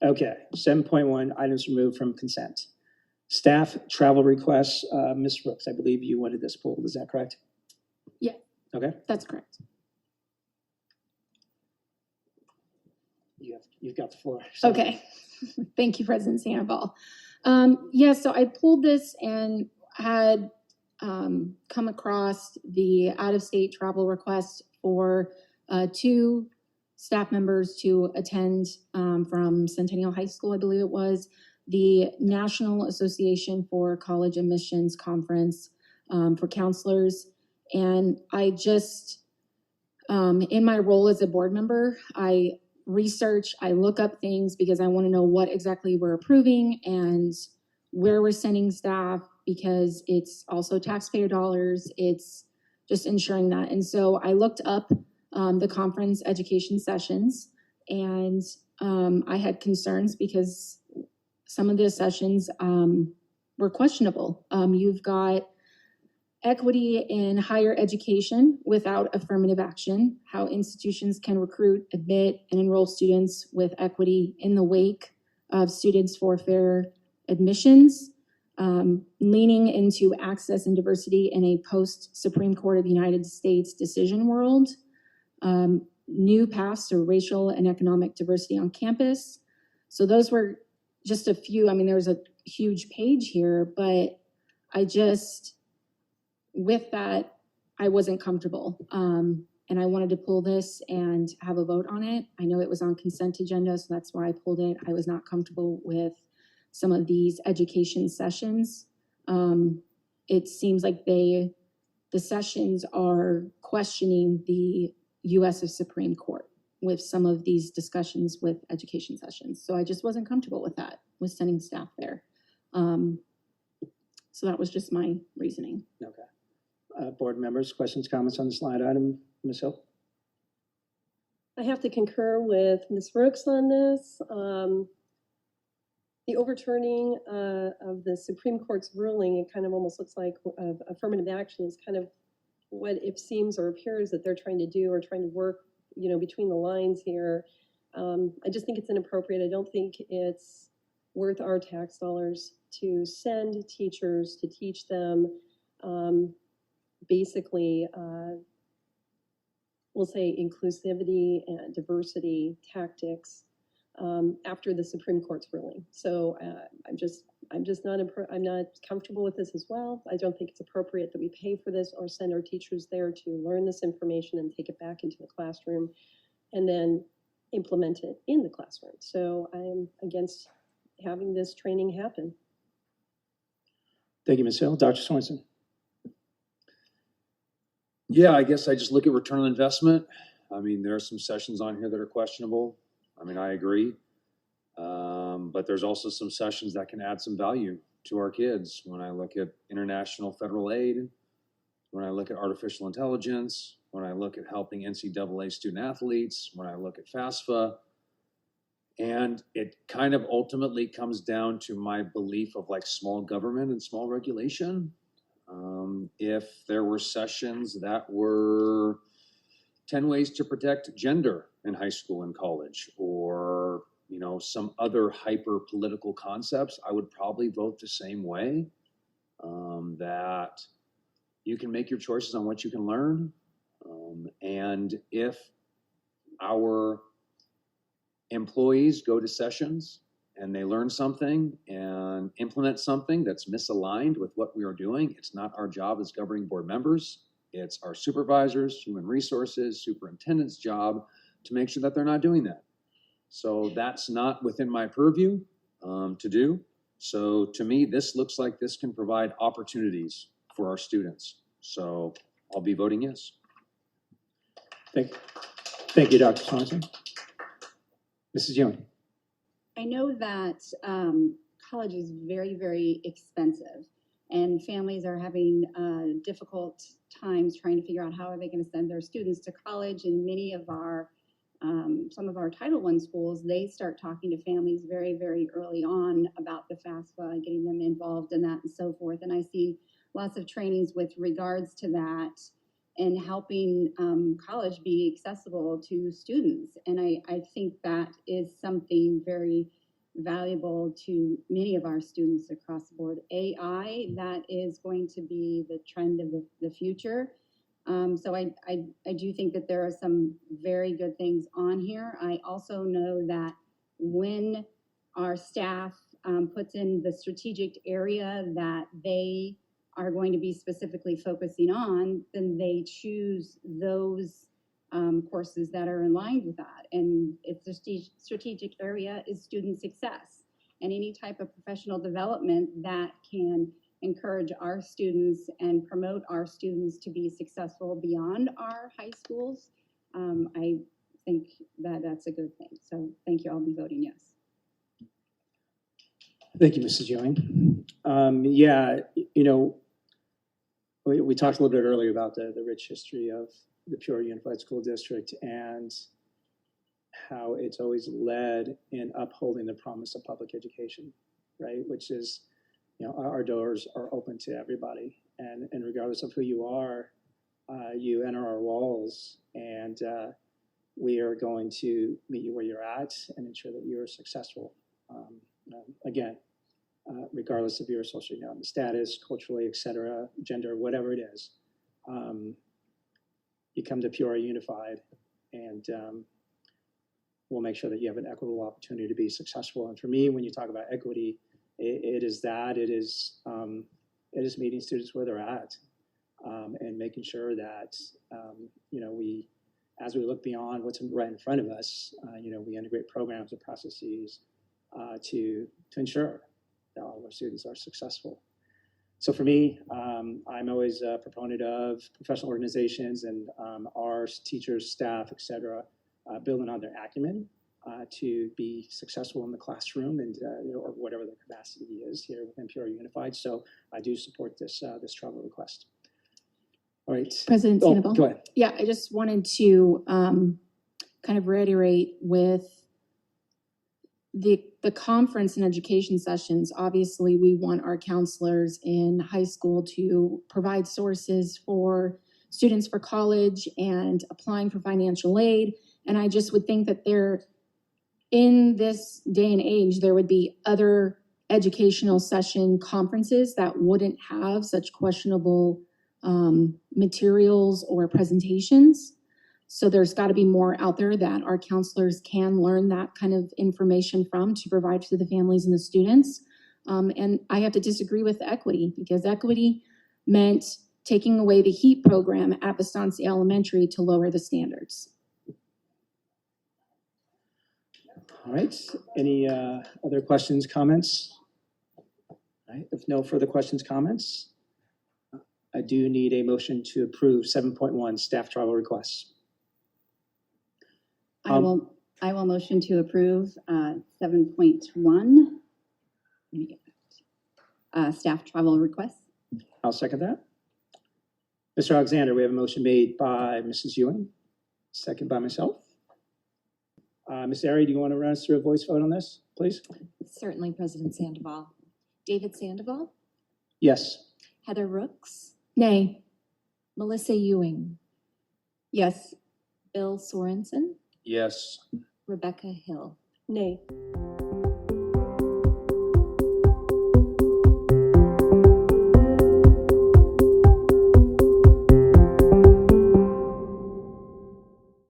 Okay, 7.1, items removed from consent. Staff travel requests, Ms. Brooks, I believe you wanted this pulled, is that correct? Yeah. Okay. That's correct. You've got the floor. So. Okay. Thank you, President Sandoval. So I pulled this and had come across the out-of-state travel request for 2 staff members to attend from Centennial High School, I believe it was, the National Association for College Admissions Conference for counselors. And I just, in my role as a board member, I research, I look up things because I want to know what exactly we're approving and where we're sending staff, because it's also taxpayer dollars. It's just ensuring that. And so I looked up the conference education sessions, and I had concerns because some of the sessions were questionable. You've got equity in higher education without affirmative action, how institutions can recruit, admit, and enroll students with equity in the wake of students for fair admissions, leaning into access and diversity in a post-Supreme Court of the United States decision world, new paths to racial and economic diversity on campus. So those were just a few. I mean, there's a huge page here, but with that, I wasn't comfortable. And I wanted to pull this and have a vote on it. I know it was on consent agenda, so that's why I pulled it. I was not comfortable with some of these education sessions. It seems like the sessions are questioning the U.S. Supreme Court with some of these discussions with education sessions. So I just wasn't comfortable with that, with sending staff there. So that was just my reasoning. Okay. Board members, questions, comments on this line item? Ms. Hill? I have to concur with Ms. Brooks on this. The overturning of the Supreme Court's ruling, it kind of almost looks like affirmative action is kind of what it seems or appears that they're trying to do, or trying to work, between the lines here. I just think it's inappropriate. I don't think it's worth our tax dollars to send teachers to teach them basically, we'll say inclusivity and diversity tactics after the Supreme Court's ruling. So I'm not comfortable with this as well. I don't think it's appropriate that we pay for this or send our teachers there to learn this information and take it back into the classroom and then implement it in the classroom. So I'm against having this training happen. Thank you, Ms. Hill. Dr. Swenson. Yeah, I guess I just look at return on investment. I mean, there are some sessions on here that are questionable. I mean, I agree. But there's also some sessions that can add some value to our kids. When I look at international federal aid, when I look at artificial intelligence, when I look at helping NCAA student athletes, when I look at FAFSA, and it kind of ultimately comes down to my belief of like small government and small regulation. If there were sessions that were 10 ways to protect gender in high school and college, or some other hyper political concepts, I would probably vote the same way. That you can make your choices on what you can learn, and if our employees go to sessions and they learn something and implement something that's misaligned with what we are doing, it's not our job as governing board members. It's our supervisors, human resources, superintendent's job to make sure that they're not doing that. So that's not within my purview to do. So to me, this looks like this can provide opportunities for our students. So I'll be voting yes. Thank you, Dr. Swanson. Mrs. Ewing. I know that college is very, very expensive, and families are having difficult times trying to figure out how are they going to send their students to college. And many of our, some of our Title I schools, they start talking to families very, very early on about the FAFSA and getting them involved in that and so forth. And I see lots of trainings with regards to that and helping college be accessible to students. And I think that is something very valuable to many of our students across the board. AI, that is going to be the trend of the future. So I do think that there are some very good things on here. I also know that when our staff puts in the strategic area that they are going to be specifically focusing on, then they choose those courses that are in line with that. And its strategic area is student success. And any type of professional development that can encourage our students and promote our students to be successful beyond our high schools, I think that that's a good thing. So thank you. I'll be voting yes. Thank you, Mrs. Ewing. Yeah, you know, we talked a little bit earlier about the rich history of the Peoria Unified School District and how it's always led in upholding the promise of public education, right? Which is, you know, our doors are open to everybody, and regardless of who you are, you enter our walls, and we are going to meet you where you're at and ensure that you are successful. Again, regardless of your social status, culturally, et cetera, gender, whatever it is, you come to Peoria Unified, and we'll make sure that you have an equitable opportunity to be successful. And for me, when you talk about equity, it is meeting students where they're at, and making sure that you know, as we look beyond what's right in front of us, you know, we integrate programs and processes to ensure that all of our students are successful. So for me, I'm always a proponent of professional organizations and our teachers, staff, et cetera, building on their acumen to be successful in the classroom and you know, or whatever the capacity is here within Peoria Unified. So I do support this travel request. All right. President Sandoval. Go ahead. Yeah, I just wanted to kind of reiterate with the conference and education sessions. Obviously, we want our counselors in high school to provide sources for students for college and applying for financial aid. And I just would think that in this day and age, there would be other educational session conferences that wouldn't have such questionable materials or presentations. So there's got to be more out there that our counselors can learn that kind of information from to provide to the families and the students. And I have to disagree with equity, because equity meant taking away the HEAP program at Estancia Elementary to lower the standards. All right. Any other questions, comments? All right. If no further questions, comments, I do need a motion to approve 7.1 staff travel requests. I will motion to approve 7.1 staff travel requests. I'll second that. Mr. Alexander, we have a motion made by Mrs. Ewing, second by myself. Ms. Ari, do you want to run us through a voice vote on this, please? Certainly, President Sandoval. David Sandoval, Yes. Heather Rooks, Nay. Melissa Ewing, Yes. Bill Sorensen, Yes. Rebecca Hill. Nay.